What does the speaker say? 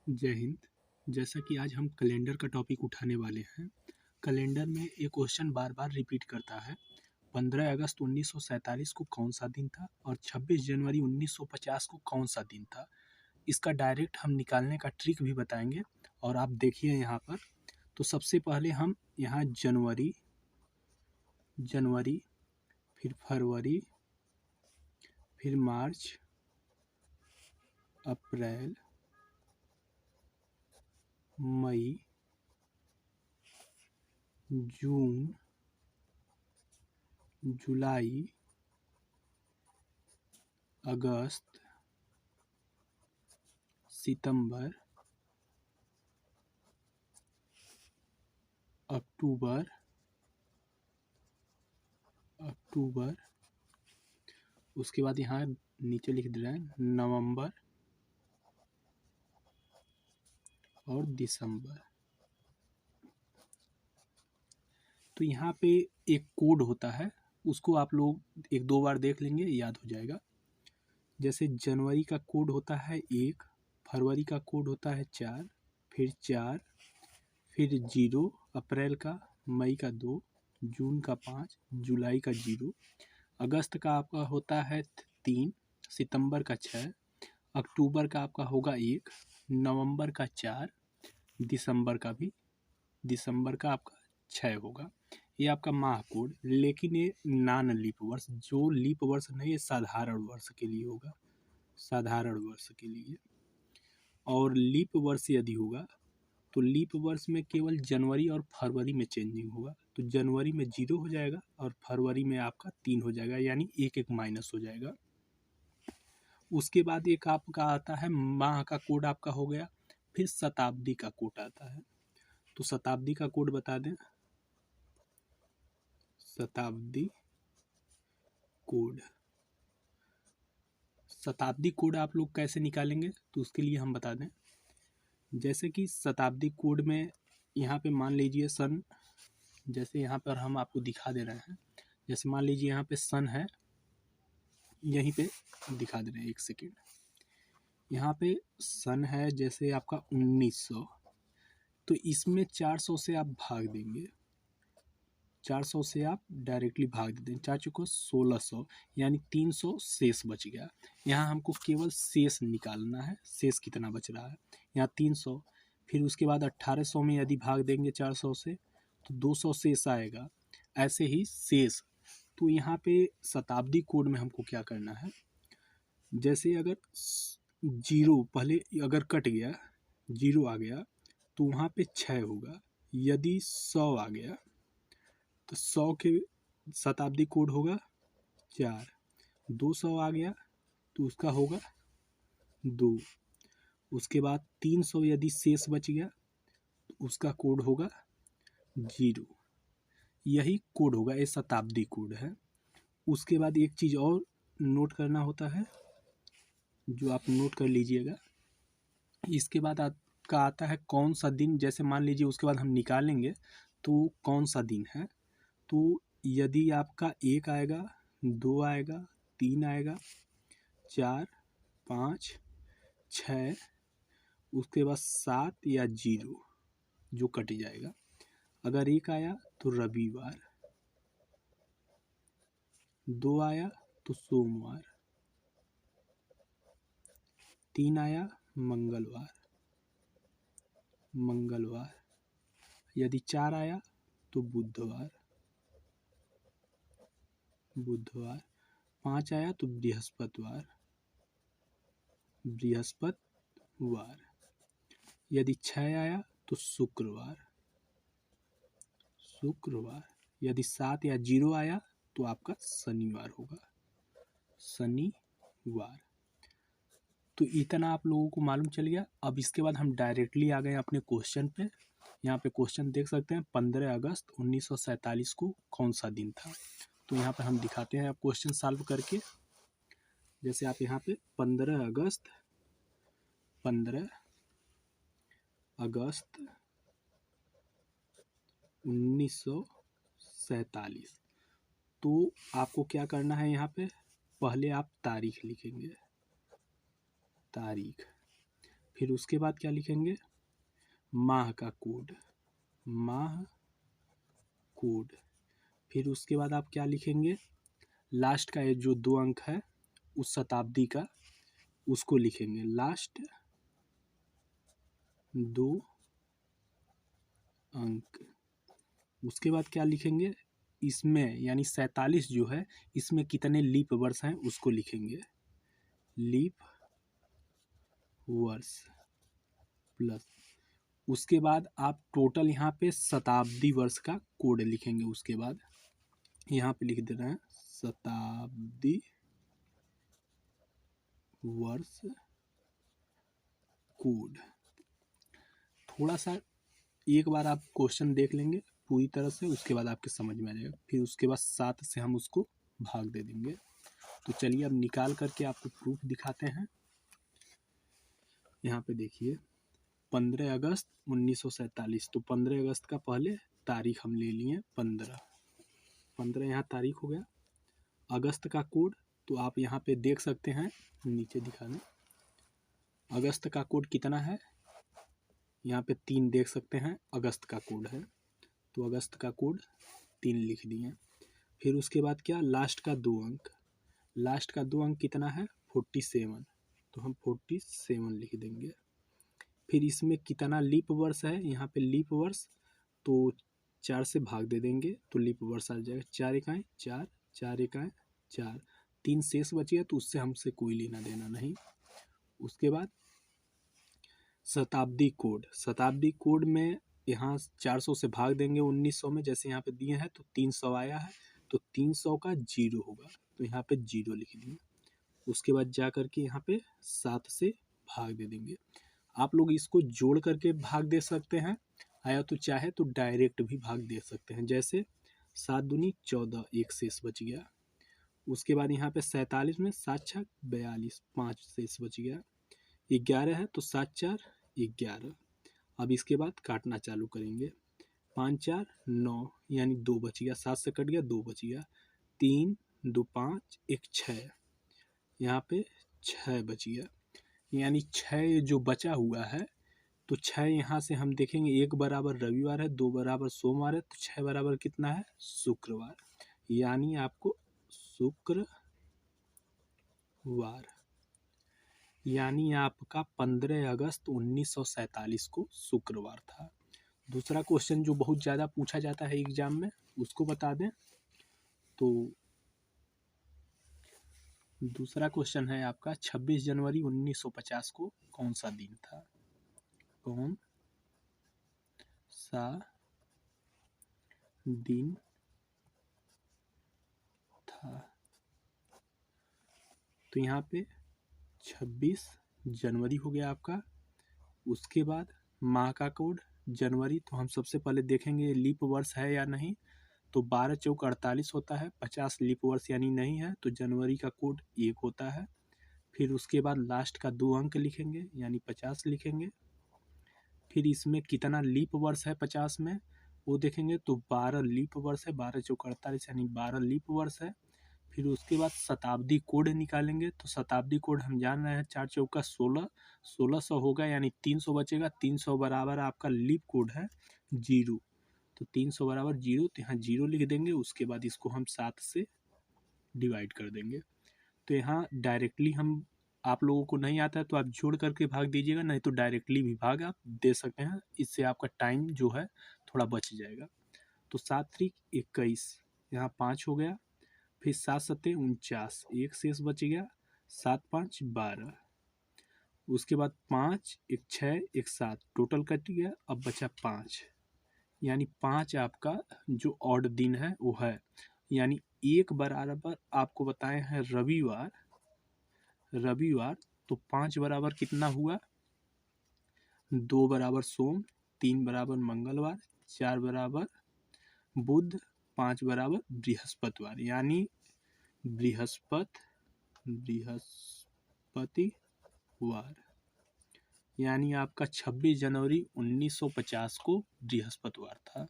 जय हिंद। जैसा कि आज हम कैलेंडर का टॉपिक उठाने वाले हैं। कैलेंडर में एक क्वेश्चन बार बार रिपीट करता है। 15 अगस्त 1947 को कौन सा दिन था और 26 जनवरी 1950 को कौन सा दिन था। इसका डायरेक्ट हम निकालने का ट्रिक भी बताएंगे। और आप देखिए यहाँ पर, तो सबसे पहले हम यहाँ जनवरी, फिर फरवरी, फिर मार्च, अप्रैल, मई, जून, जुलाई, अगस्त, सितंबर, अक्टूबर, उसके बाद यहाँ नीचे लिख दे रहे हैं नवंबर और दिसंबर। तो यहाँ पे एक कोड होता है, उसको आप लोग एक दो बार देख लेंगे, याद हो जाएगा। जैसे जनवरी का कोड होता है 1, फरवरी का कोड होता है 4, फिर 4, फिर 0, अप्रैल का, मई का 2, जून का 5, जुलाई का 0, अगस्त का आपका होता है 3, सितंबर का 6, अक्टूबर का आपका होगा 1, नवंबर का 4, दिसंबर का आपका 6 होगा। ये आपका माह कोड। लेकिन ये नॉन लीप वर्ष, जो लीप वर्ष नहीं, ये साधारण वर्ष के लिए होगा, साधारण वर्ष के लिए। और लीप वर्ष यदि होगा तो लीप वर्ष में केवल जनवरी और फरवरी में चेंजिंग होगा। तो जनवरी में 0 हो जाएगा और फरवरी में आपका 3 हो जाएगा, यानी एक माइनस हो जाएगा। उसके बाद एक आपका आता है माह का कोड आपका हो गया। फिर शताब्दी का कोड आता है। तो शताब्दी का कोड बता दें। शताब्दी कोड आप लोग कैसे निकालेंगे, तो उसके लिए हम बता दें। जैसे कि शताब्दी कोड में यहाँ पे मान लीजिए सन, जैसे यहाँ पर हम आपको दिखा दे रहे हैं। जैसे मान लीजिए यहाँ पे सन है, यहीं पे दिखा दे रहे हैं, एक सेकेंड। यहाँ पे सन है जैसे आपका 1900, तो इसमें 400 से आप भाग देंगे, 400 से आप डायरेक्टली भाग देते हैं। 4 चुको 1600, यानी 300 शेष बच गया। यहाँ हमको केवल शेष निकालना है, शेष कितना बच रहा है। यहाँ 300, फिर उसके बाद 1800 में यदि भाग देंगे 400 से तो 200 शेष आएगा। ऐसे ही शेष। तो यहाँ पे शताब्दी कोड में हमको क्या करना है, जैसे अगर 0 पहले अगर कट गया, 0 आ गया, तो वहाँ पे 6 होगा। यदि 100 आ गया तो 100 के शताब्दी कोड होगा 4। 200 आ गया तो उसका होगा 2। उसके बाद 300 यदि शेष बच गया तो उसका कोड होगा 0। यही कोड होगा, ये शताब्दी कोड है। उसके बाद एक चीज़ और नोट करना होता है, जो आप नोट कर लीजिएगा। इसके बाद आपका आता है कौन सा दिन। जैसे मान लीजिए उसके बाद हम निकालेंगे तो कौन सा दिन है। तो यदि आपका 1 आएगा, 2 आएगा, 3 आएगा, 4, 5, 6, उसके बाद 7 या 0 जो कट जाएगा। अगर 1 आया तो रविवार, 2 आया तो सोमवार, 3 आया मंगलवार, यदि 4 आया तो बुधवार, 5 आया तो बृहस्पतिवार, यदि 6 आया तो शुक्रवार, यदि 7 या 0 आया तो आपका शनिवार होगा, शनिवार। तो इतना आप लोगों को मालूम चल गया। अब इसके बाद हम डायरेक्टली आ गए अपने क्वेश्चन पे। यहाँ पे क्वेश्चन देख सकते हैं, 15 अगस्त 1947 को कौन सा दिन था। तो यहाँ पे हम दिखाते हैं आप क्वेश्चन सॉल्व करके। जैसे आप यहाँ पे 15 अगस्त 1947, तो आपको क्या करना है, यहाँ पे पहले आप तारीख लिखेंगे, फिर उसके बाद क्या लिखेंगे, माह का कोड, माह कोड। फिर उसके बाद आप क्या लिखेंगे, लास्ट का ये जो 2 अंक है उस शताब्दी का, उसको लिखेंगे, लास्ट 2 अंक। उसके बाद क्या लिखेंगे, इसमें यानी 47 जो है इसमें कितने लीप वर्ष हैं उसको लिखेंगे, लीप वर्ष प्लस। उसके बाद आप टोटल यहाँ पे शताब्दी वर्ष का कोड लिखेंगे। उसके बाद यहाँ पे लिख दे रहे हैं शताब्दी वर्ष कोड। थोड़ा सा एक बार आप क्वेश्चन देख लेंगे पूरी तरह से, उसके बाद आपके समझ में आ जाएगा। फिर उसके बाद 7 से हम उसको भाग दे देंगे। तो चलिए अब निकाल करके आपको प्रूफ दिखाते हैं। यहाँ पे देखिए 15 अगस्त 1947, तो 15 अगस्त का पहले तारीख हम ले लिए 15 यहाँ तारीख हो गया। अगस्त का कोड तो आप यहाँ पे देख सकते हैं, नीचे दिखा दें, अगस्त का कोड कितना है, यहाँ पे 3 देख सकते हैं, अगस्त का कोड है, तो अगस्त का कोड 3 लिख दिए। फिर उसके बाद क्या, लास्ट का 2 अंक, लास्ट का 2 अंक कितना है 47, तो हम 47 लिख देंगे। फिर इसमें कितना लीप वर्ष है, यहाँ पे लीप वर्ष तो 4 से भाग दे देंगे तो लीप वर्ष आ जाएगा, 4 एकाएँ 4, 4 एकाएँ 4, 3 शेष बचिए तो उससे हमसे कोई लेना देना नहीं। उसके बाद शताब्दी कोड, शताब्दी कोड में यहाँ 400 से भाग देंगे 1900 में, जैसे यहाँ पे दिए हैं तो 300 आया है, तो 300 का 0 होगा, तो यहाँ पे 0 लिख दिए। उसके बाद जा करके यहाँ पे 7 से भाग दे देंगे। आप लोग इसको जोड़ करके भाग दे सकते हैं, आया तो चाहे तो डायरेक्ट भी भाग दे सकते हैं, जैसे 7 दूनी 14, एक शेष बच गया। उसके बाद यहाँ पे 47 में 7 छक 42, 5 शेष बच गया। 11 है तो 7 4 11। अब इसके बाद काटना चालू करेंगे, 5 4 9 यानी 2 बच गया, 7 से कट गया 2 बच गया, 3 2 5 1 6, यहाँ पे 6 बच गया, यानी 6 जो बचा हुआ है तो 6 यहाँ से हम देखेंगे, 1 बराबर रविवार है, 2 बराबर सोमवार है, तो 6 बराबर कितना है शुक्रवार, यानी आपको शुक्रवार, यानी आपका 15 अगस्त 1947 को शुक्रवार था। दूसरा क्वेश्चन जो बहुत ज़्यादा पूछा जाता है एग्जाम में, उसको बता दें तो दूसरा क्वेश्चन है आपका 26 जनवरी 1950 को कौन सा दिन था, कौन सा दिन था। तो यहाँ पे 26 जनवरी हो गया आपका। उसके बाद माह का कोड जनवरी, तो हम सबसे पहले देखेंगे लीप वर्ष है या नहीं, तो 12 चौक 48 होता है, 50 लीप वर्ष यानी नहीं है, तो जनवरी का कोड 1 होता है। फिर उसके बाद लास्ट का 2 अंक लिखेंगे यानी 50 लिखेंगे। फिर इसमें कितना लीप वर्ष है 50 में वो देखेंगे, तो 12 लीप वर्ष है, 12 चौक 48 यानी 12 लीप वर्ष है। फिर उसके बाद शताब्दी कोड निकालेंगे, तो शताब्दी कोड हम जान रहे हैं 4 चौका 16, 1600 होगा यानी 300 बचेगा, 300 बराबर आपका लीप कोड है 0, तो 300 बराबर 0, तो यहाँ 0 लिख देंगे। उसके बाद इसको हम 7 से डिवाइड कर देंगे। तो यहाँ डायरेक्टली हम, आप लोगों को नहीं आता है तो आप जोड़ करके भाग दीजिएगा, नहीं तो डायरेक्टली भी भाग आप दे सकते हैं, इससे आपका टाइम जो है थोड़ा बच जाएगा। तो 7 3 21, यहाँ 5 हो गया, फिर 7 7 49, एक शेष बच गया, 7 5 12। उसके बाद 5 1 6 1 7, टोटल कट गया, अब बचा 5, यानी 5 आपका जो ऑड दिन है वो है, यानी 1 बराबर आपको बताए हैं रविवार, रविवार तो 5 बराबर कितना हुआ, 2 बराबर सोम, 3 बराबर मंगलवार, 4 बराबर बुध, 5 बराबर बृहस्पतिवार, यानी बृहस्पतिवार, यानी आपका 26 जनवरी 1950 को बृहस्पतिवार था।